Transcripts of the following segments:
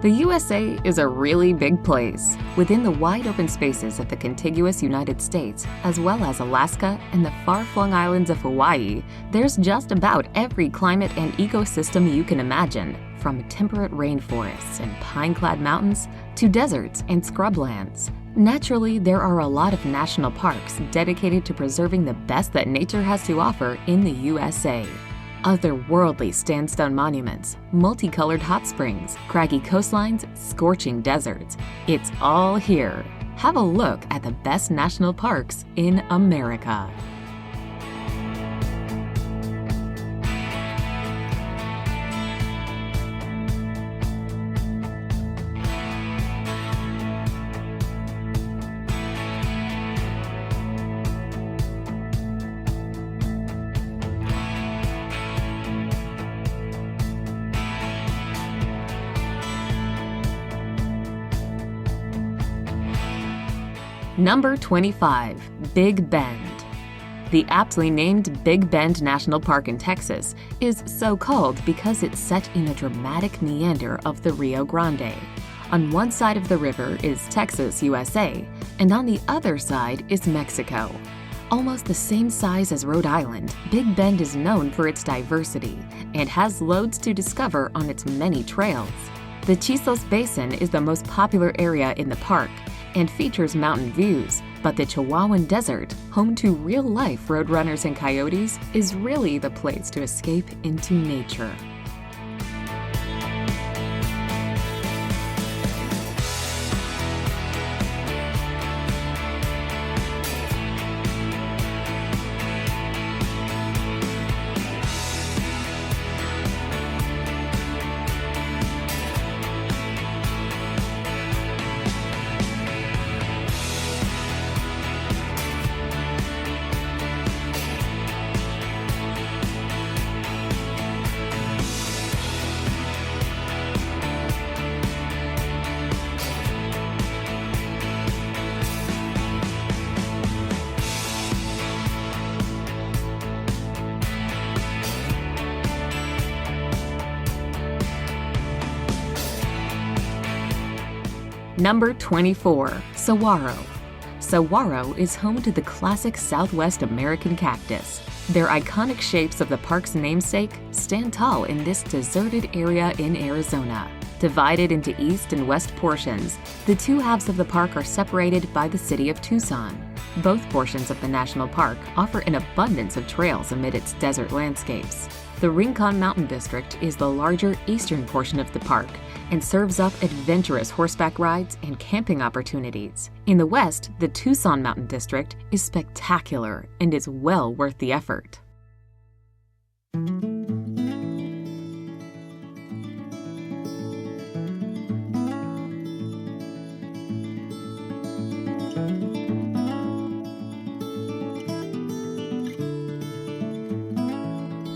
The USA is a really big place. Within the wide open spaces of the contiguous United States, as well as Alaska and the far-flung islands of Hawaii, there's just about every climate and ecosystem you can imagine, from temperate rainforests and pine-clad mountains to deserts and scrublands. Naturally, there are a lot of national parks dedicated to preserving the best that nature has to offer in the USA. Otherworldly sandstone monuments, multicolored hot springs, craggy coastlines, scorching deserts. It's all here. Have a look at the best national parks in America. Number 25. Big Bend. The aptly named Big Bend National Park in Texas is so called because it's set in a dramatic meander of the Rio Grande. On one side of the river is Texas, USA, and on the other side is Mexico. Almost the same size as Rhode Island, Big Bend is known for its diversity and has loads to discover on its many trails. The Chisos Basin is the most popular area in the park and features mountain views, but the Chihuahuan Desert, home to real-life roadrunners and coyotes, is really the place to escape into nature. Number 24. Saguaro. Saguaro is home to the classic Southwest American cactus. Their iconic shapes of the park's namesake stand tall in this deserted area in Arizona. Divided into east and west portions, the two halves of the park are separated by the city of Tucson. Both portions of the national park offer an abundance of trails amid its desert landscapes. The Rincon Mountain District is the larger eastern portion of the park and serves up adventurous horseback rides and camping opportunities. In the west, the Tucson Mountain District is spectacular and is well worth the effort.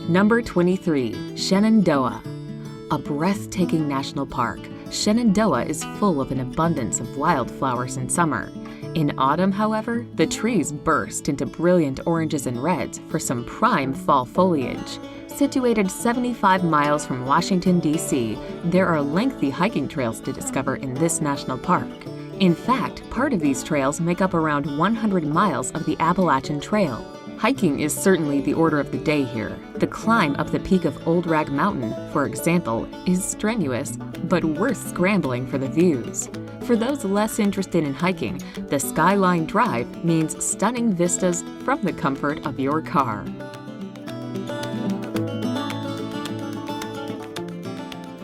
Number 23. Shenandoah. A breathtaking national park, Shenandoah is full of an abundance of wildflowers in summer. In autumn, however, the trees burst into brilliant oranges and reds for some prime fall foliage. Situated 75 miles from Washington, D.C., there are lengthy hiking trails to discover in this national park. In fact, part of these trails make up around 100 miles of the Appalachian Trail. Hiking is certainly the order of the day here. The climb up the peak of Old Rag Mountain, for example, is strenuous, but worth scrambling for the views. For those less interested in hiking, the Skyline Drive means stunning vistas from the comfort of your car.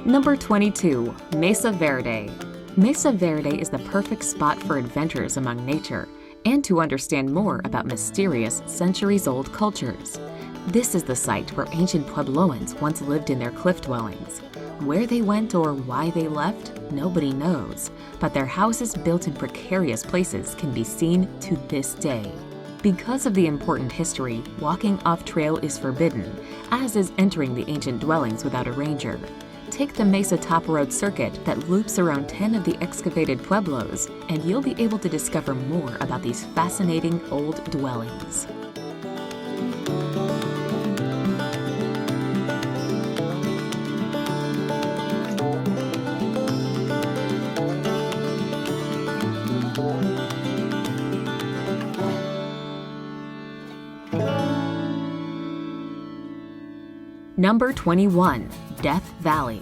Number 22. Mesa Verde. Mesa Verde is the perfect spot for adventures among nature and to understand more about mysterious centuries-old cultures. This is the site where ancient Puebloans once lived in their cliff dwellings. Where they went or why they left, nobody knows, but their houses built in precarious places can be seen to this day. Because of the important history, walking off-trail is forbidden, as is entering the ancient dwellings without a ranger. Take the Mesa Top Road circuit that loops around 10 of the excavated pueblos, and you'll be able to discover more about these fascinating old dwellings. Number 21. Death Valley.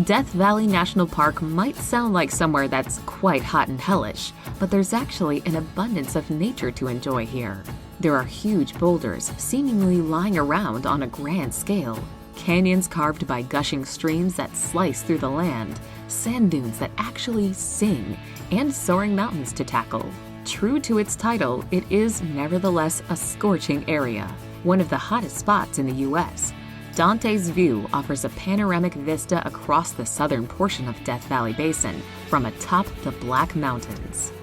Death Valley National Park might sound like somewhere that's quite hot and hellish, but there's actually an abundance of nature to enjoy here. There are huge boulders seemingly lying around on a grand scale, canyons carved by gushing streams that slice through the land, sand dunes that actually sing, and soaring mountains to tackle. True to its title, it is nevertheless a scorching area, one of the hottest spots in the U.S. Dante's View offers a panoramic vista across the southern portion of Death Valley Basin from atop the Black Mountains.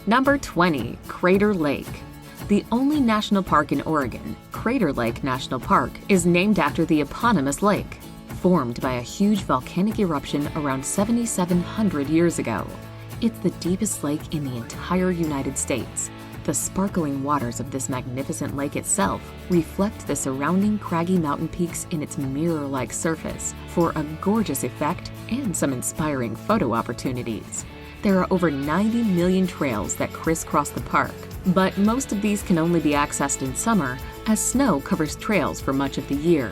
Number 20. Crater Lake. The only national park in Oregon, Crater Lake National Park, is named after the eponymous lake, formed by a huge volcanic eruption around 7,700 years ago. It's the deepest lake in the entire United States. The sparkling waters of this magnificent lake itself reflect the surrounding craggy mountain peaks in its mirror-like surface for a gorgeous effect and some inspiring photo opportunities. There are over 90 million trails that crisscross the park, but most of these can only be accessed in summer as snow covers trails for much of the year.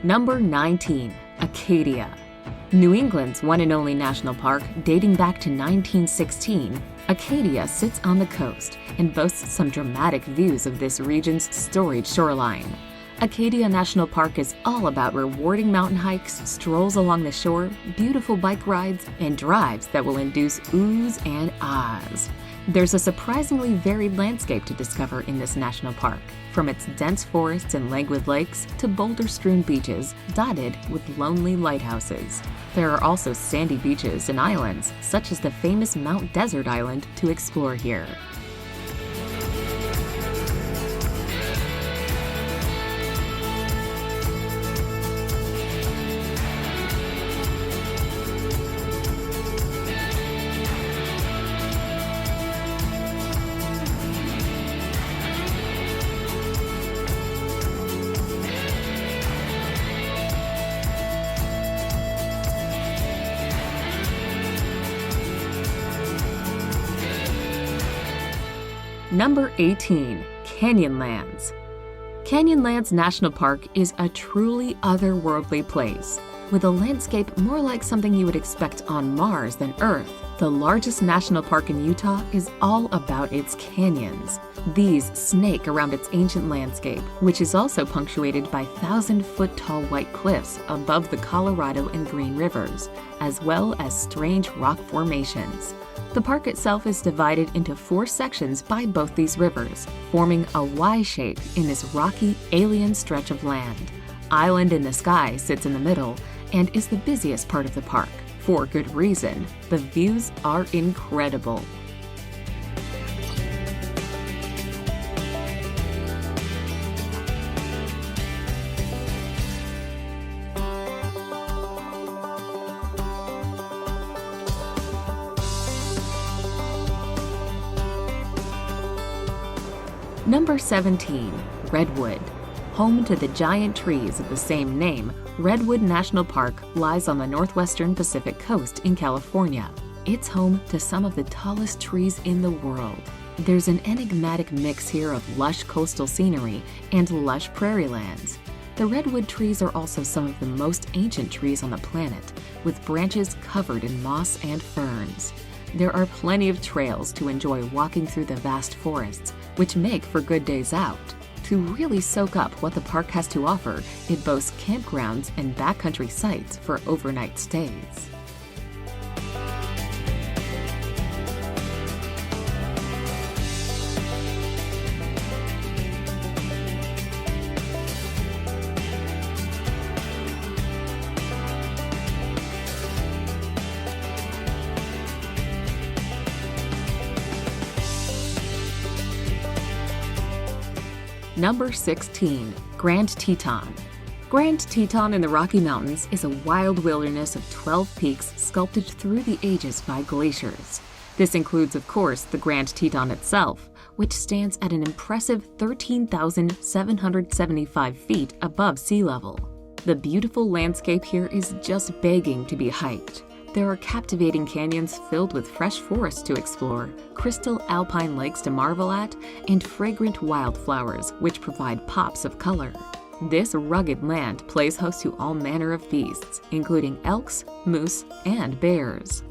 Number 19. Acadia. New England's one and only national park dating back to 1916, Acadia sits on the coast and boasts some dramatic views of this region's storied shoreline. Acadia National Park is all about rewarding mountain hikes, strolls along the shore, beautiful bike rides, and drives that will induce oohs and ahs. There's a surprisingly varied landscape to discover in this national park, from its dense forests and languid lakes to boulder-strewn beaches dotted with lonely lighthouses. There are also sandy beaches and islands, such as the famous Mount Desert Island, to explore here. Number 18. Canyonlands. Canyonlands National Park is a truly otherworldly place, with a landscape more like something you would expect on Mars than Earth. The largest national park in Utah is all about its canyons. These snake around its ancient landscape, which is also punctuated by 1,000-foot-tall white cliffs above the Colorado and Green Rivers, as well as strange rock formations. The park itself is divided into 4 sections by both these rivers, forming a Y shape in this rocky, alien stretch of land. Island in the Sky sits in the middle and is the busiest part of the park. For good reason. The views are incredible. Number 17. Redwood. Home to the giant trees of the same name, Redwood National Park lies on the northwestern Pacific coast in California. It's home to some of the tallest trees in the world. There's an enigmatic mix here of lush coastal scenery and lush prairie lands. The redwood trees are also some of the most ancient trees on the planet, with branches covered in moss and ferns. There are plenty of trails to enjoy walking through the vast forests, which make for good days out. To really soak up what the park has to offer, it boasts campgrounds and backcountry sites for overnight stays. Number 16. Grand Teton. Grand Teton in the Rocky Mountains is a wild wilderness of 12 peaks sculpted through the ages by glaciers. This includes, of course, the Grand Teton itself, which stands at an impressive 13,775 feet above sea level. The beautiful landscape here is just begging to be hiked. There are captivating canyons filled with fresh forests to explore, crystal alpine lakes to marvel at, and fragrant wildflowers which provide pops of color. This rugged land plays host to all manner of beasts, including elks, moose, and bears.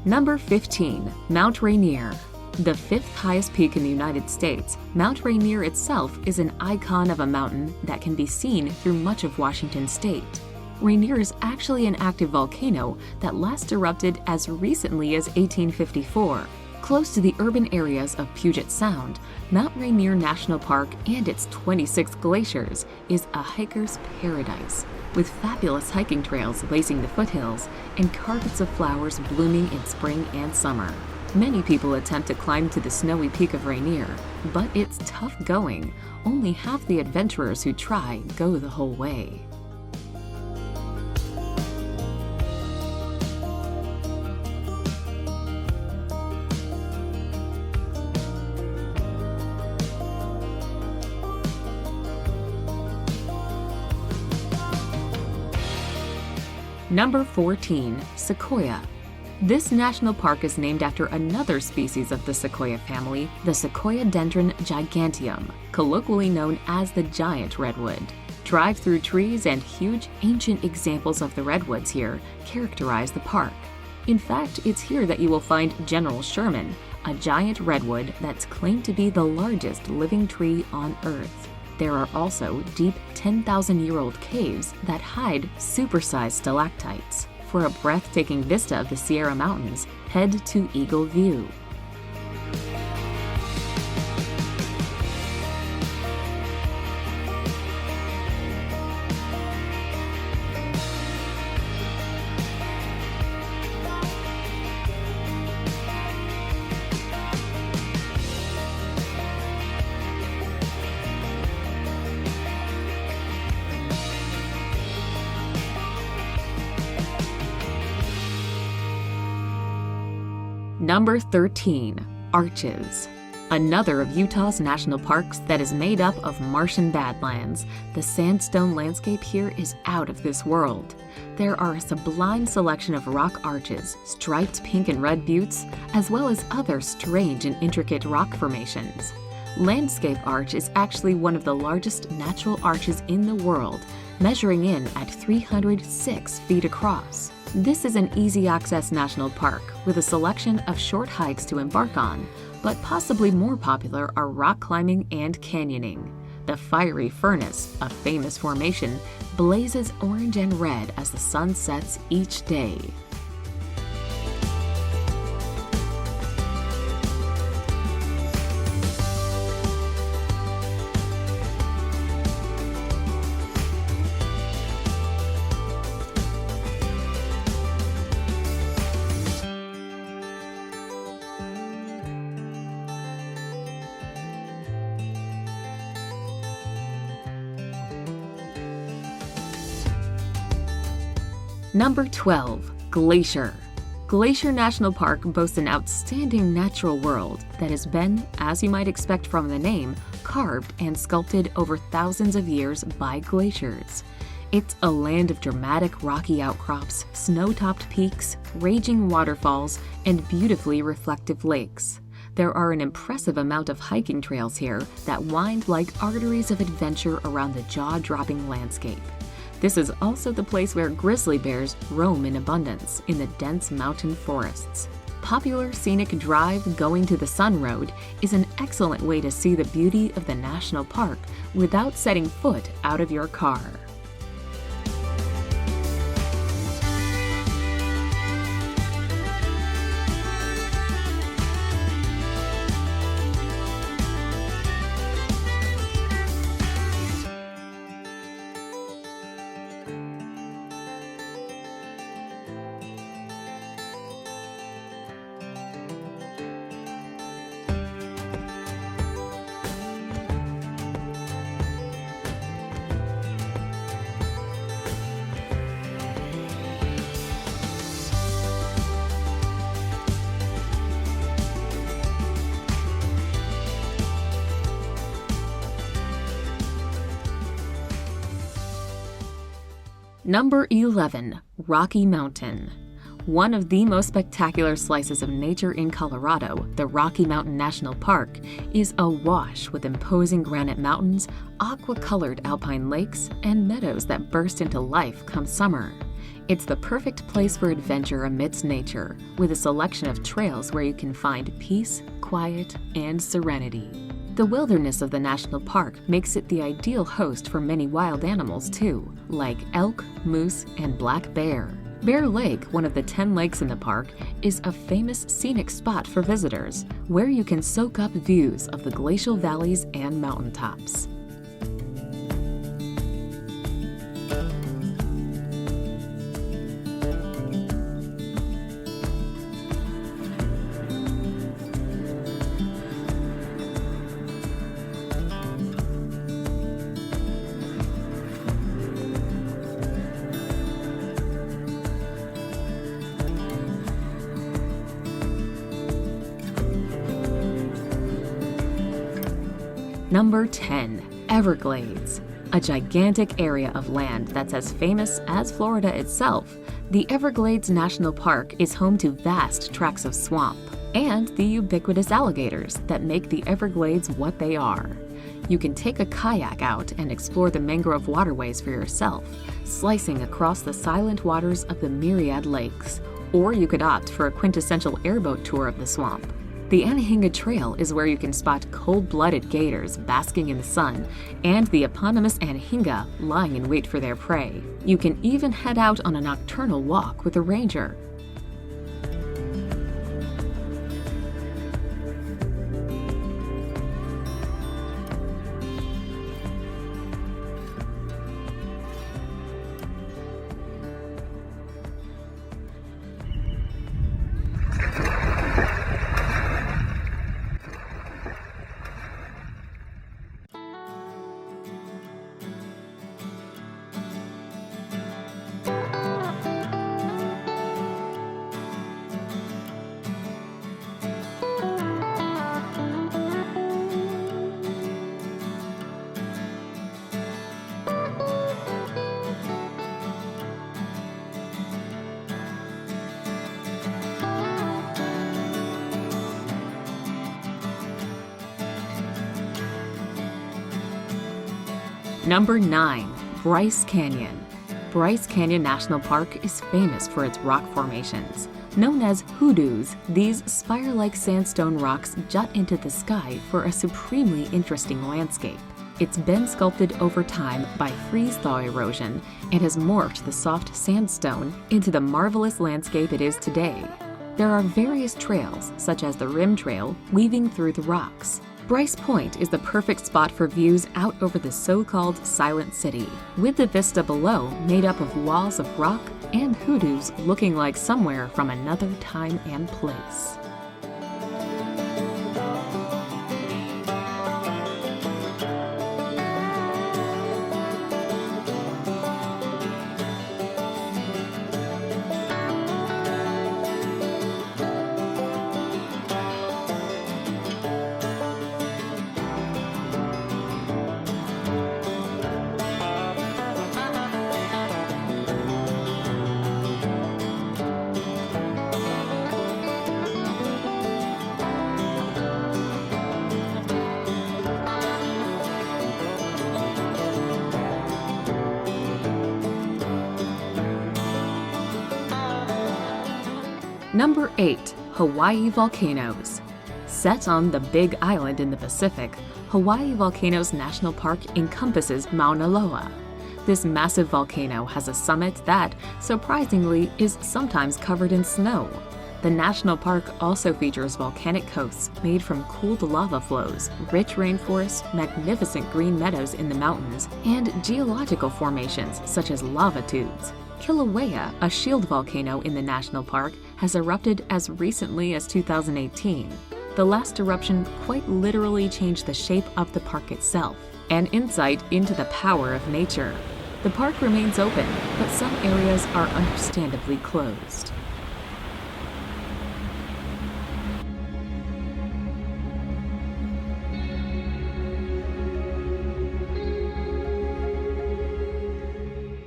Number 15. Mount Rainier. The fifth highest peak in the United States, Mount Rainier itself is an icon of a mountain that can be seen through much of Washington state. Rainier is actually an active volcano that last erupted as recently as 1854. Close to the urban areas of Puget Sound, Mount Rainier National Park and its 26 glaciers is a hiker's paradise, with fabulous hiking trails lacing the foothills and carpets of flowers blooming in spring and summer. Many people attempt to climb to the snowy peak of Rainier, but it's tough going. Only half the adventurers who try go the whole way. Number 14. Sequoia. This national park is named after another species of the sequoia family, the Sequoiadendron giganteum, colloquially known as the giant redwood. Drive-through trees and huge ancient examples of the redwoods here characterize the park. In fact, it's here that you will find General Sherman, a giant redwood that's claimed to be the largest living tree on Earth. There are also deep 10,000-year-old caves that hide supersized stalactites. For a breathtaking vista of the Sierra Mountains, head to Eagle View. Number 13. Arches. Another of Utah's national parks that is made up of Martian badlands. The sandstone landscape here is out of this world. There are a sublime selection of rock arches, striped pink and red buttes, as well as other strange and intricate rock formations. Landscape Arch is actually one of the largest natural arches in the world, measuring in at 306 feet across. This is an easy-access national park with a selection of short hikes to embark on, but possibly more popular are rock climbing and canyoning. The Fiery Furnace, a famous formation, blazes orange and red as the sun sets each day. Number 12. Glacier. Glacier National Park boasts an outstanding natural world that has been, as you might expect from the name, carved and sculpted over thousands of years by glaciers. It's a land of dramatic rocky outcrops, snow-topped peaks, raging waterfalls, and beautifully reflective lakes. There are an impressive amount of hiking trails here that wind like arteries of adventure around the jaw-dropping landscape. This is also the place where grizzly bears roam in abundance in the dense mountain forests. Popular scenic drive going to the Sun Road is an excellent way to see the beauty of the national park without setting foot out of your car. Number 11. Rocky Mountain. One of the most spectacular slices of nature in Colorado, the Rocky Mountain National Park, is awash with imposing granite mountains, aqua-colored alpine lakes, and meadows that burst into life come summer. It's the perfect place for adventure amidst nature, with a selection of trails where you can find peace, quiet, and serenity. The wilderness of the national park makes it the ideal host for many wild animals too, like elk, moose, and black bear. Bear Lake, one of the 10 lakes in the park, is a famous scenic spot for visitors, where you can soak up views of the glacial valleys and mountaintops. Number 10. Everglades. A gigantic area of land that's as famous as Florida itself, the Everglades National Park is home to vast tracts of swamp and the ubiquitous alligators that make the Everglades what they are. You can take a kayak out and explore the mangrove waterways for yourself, slicing across the silent waters of the myriad lakes, or you could opt for a quintessential airboat tour of the swamp. The Anahinga Trail is where you can spot cold-blooded gators basking in the sun and the eponymous Anahinga lying in wait for their prey. You can even head out on a nocturnal walk with a ranger. Number 9. Bryce Canyon. Bryce Canyon National Park is famous for its rock formations. Known as hoodoos, these spire-like sandstone rocks jut into the sky for a supremely interesting landscape. It's been sculpted over time by freeze-thaw erosion and has morphed the soft sandstone into the marvelous landscape it is today. There are various trails, such as the Rim Trail, weaving through the rocks. Bryce Point is the perfect spot for views out over the so-called Silent City, with the vista below made up of walls of rock and hoodoos looking like somewhere from another time and place. Number 8. Hawai'i Volcanoes. Set on the Big Island in the Pacific, Hawai'i Volcanoes National Park encompasses Mauna Loa. This massive volcano has a summit that, surprisingly, is sometimes covered in snow. The national park also features volcanic coasts made from cooled lava flows, rich rainforests, magnificent green meadows in the mountains, and geological formations such as lava tubes. Kilauea, a shield volcano in the national park, has erupted as recently as 2018. The last eruption quite literally changed the shape of the park itself. An insight into the power of nature. The park remains open, but some areas are understandably closed.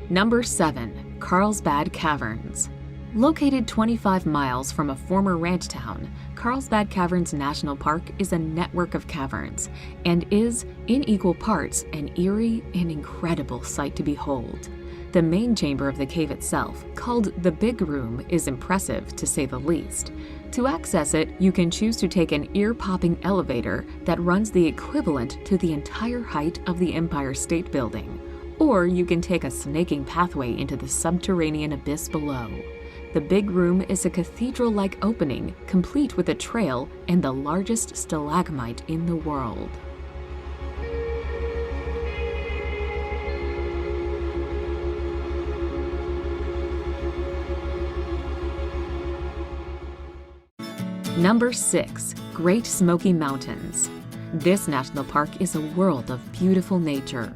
Number 7. Carlsbad Caverns. Located 25 miles from a former ranch town, Carlsbad Caverns National Park is a network of caverns and is, in equal parts, an eerie and incredible sight to behold. The main chamber of the cave itself, called the Big Room, is impressive to say the least. To access it, you can choose to take an ear-popping elevator that runs the equivalent to the entire height of the Empire State Building, or you can take a snaking pathway into the subterranean abyss below. The Big Room is a cathedral-like opening, complete with a trail and the largest stalagmite in the world. Number 6. Great Smoky Mountains. This national park is a world of beautiful nature.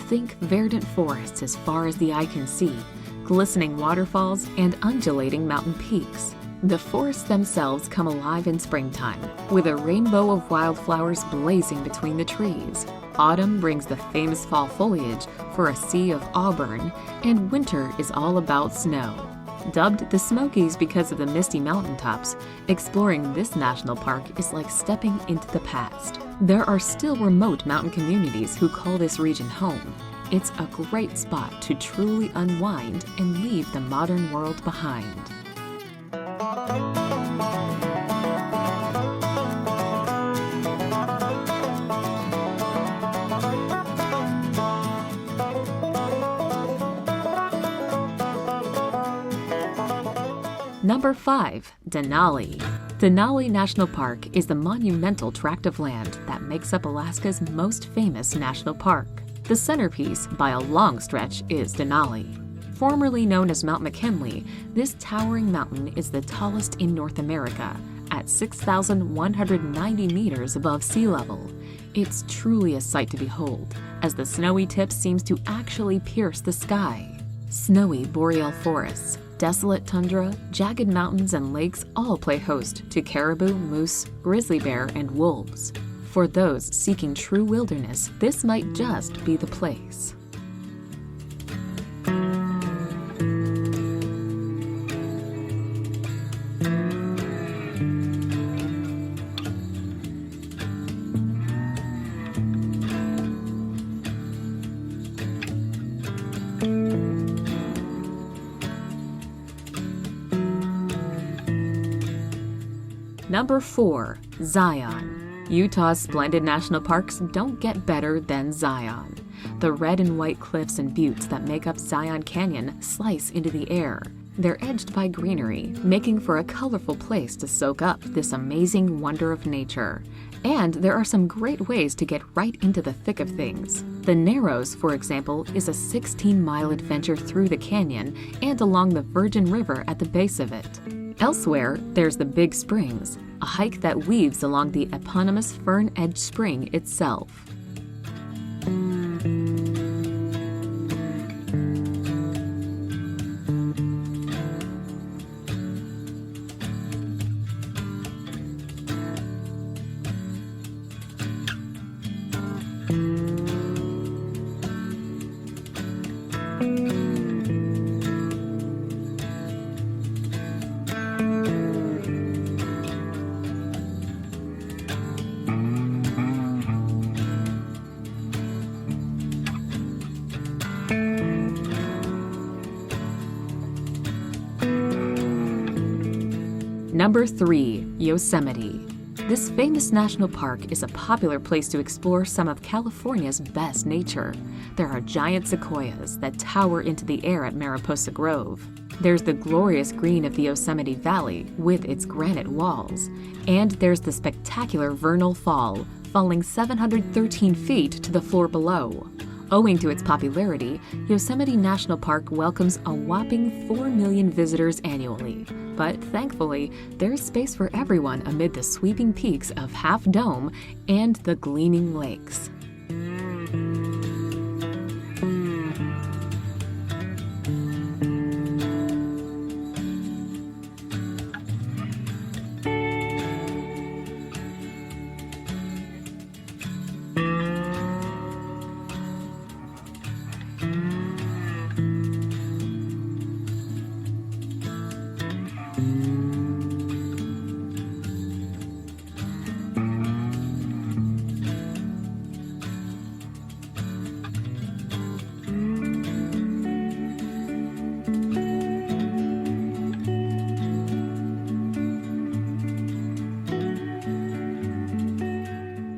Think verdant forests as far as the eye can see, glistening waterfalls, and undulating mountain peaks. The forests themselves come alive in springtime, with a rainbow of wildflowers blazing between the trees. Autumn brings the famous fall foliage for a sea of auburn, and winter is all about snow. Dubbed the Smokies because of the misty mountaintops, exploring this national park is like stepping into the past. There are still remote mountain communities who call this region home. It's a great spot to truly unwind and leave the modern world behind. Number 5. Denali. Denali National Park is the monumental tract of land that makes up Alaska's most famous national park. The centerpiece, by a long stretch, is Denali. Formerly known as Mount McKinley, this towering mountain is the tallest in North America, at 6,190 meters above sea level. It's truly a sight to behold, as the snowy tip seems to actually pierce the sky. Snowy boreal forests, desolate tundra, jagged mountains, and lakes all play host to caribou, moose, grizzly bear, and wolves. For those seeking true wilderness, this might just be the place. Number 4. Zion. Utah's splendid national parks don't get better than Zion. The red and white cliffs and buttes that make up Zion Canyon slice into the air. They're edged by greenery, making for a colorful place to soak up this amazing wonder of nature. And there are some great ways to get right into the thick of things. The Narrows, for example, is a 16-mile adventure through the canyon and along the Virgin River at the base of it. Elsewhere, there's the Big Springs, a hike that weaves along the eponymous Fern Edge Spring itself. Number 3. Yosemite. This famous national park is a popular place to explore some of California's best nature. There are giant sequoias that tower into the air at Mariposa Grove. There's the glorious green of the Yosemite Valley with its granite walls. And there's the spectacular vernal fall, falling 713 feet to the floor below. Owing to its popularity, Yosemite National Park welcomes a whopping 4 million visitors annually. But thankfully, there's space for everyone amid the sweeping peaks of Half Dome and the gleaming lakes.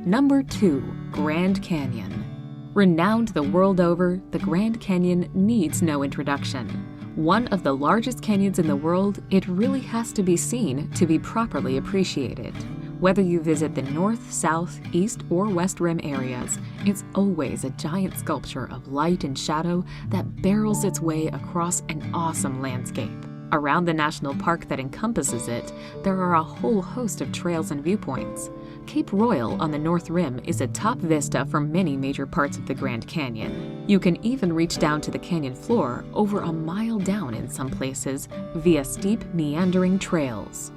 Number 2. Grand Canyon. Renowned the world over, the Grand Canyon needs no introduction. One of the largest canyons in the world, it really has to be seen to be properly appreciated. Whether you visit the north, south, east, or west rim areas, it's always a giant sculpture of light and shadow that barrels its way across an awesome landscape. Around the national park that encompasses it, there are a whole host of trails and viewpoints. Cape Royal on the North Rim is a top vista for many major parts of the Grand Canyon. You can even reach down to the canyon floor over a mile down in some places via steep, meandering trails.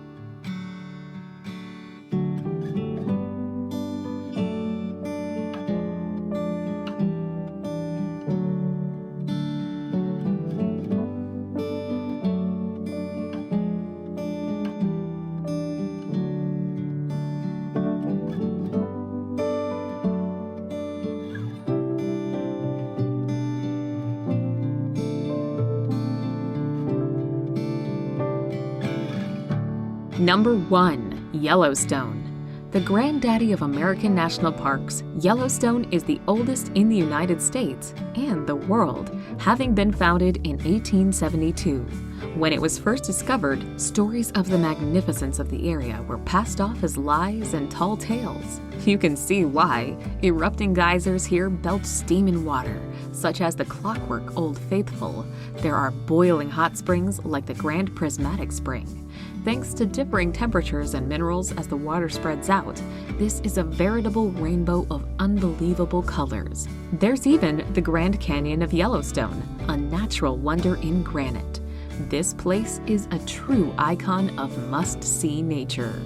Number 1. Yellowstone. The granddaddy of American national parks, Yellowstone is the oldest in the United States and the world, having been founded in 1872. When it was first discovered, stories of the magnificence of the area were passed off as lies and tall tales. You can see why. Erupting geysers here belch steam and water, such as the clockwork Old Faithful. There are boiling hot springs like the Grand Prismatic Spring. Thanks to differing temperatures and minerals as the water spreads out, this is a veritable rainbow of unbelievable colors. There's even the Grand Canyon of Yellowstone, a natural wonder in granite. This place is a true icon of must-see nature.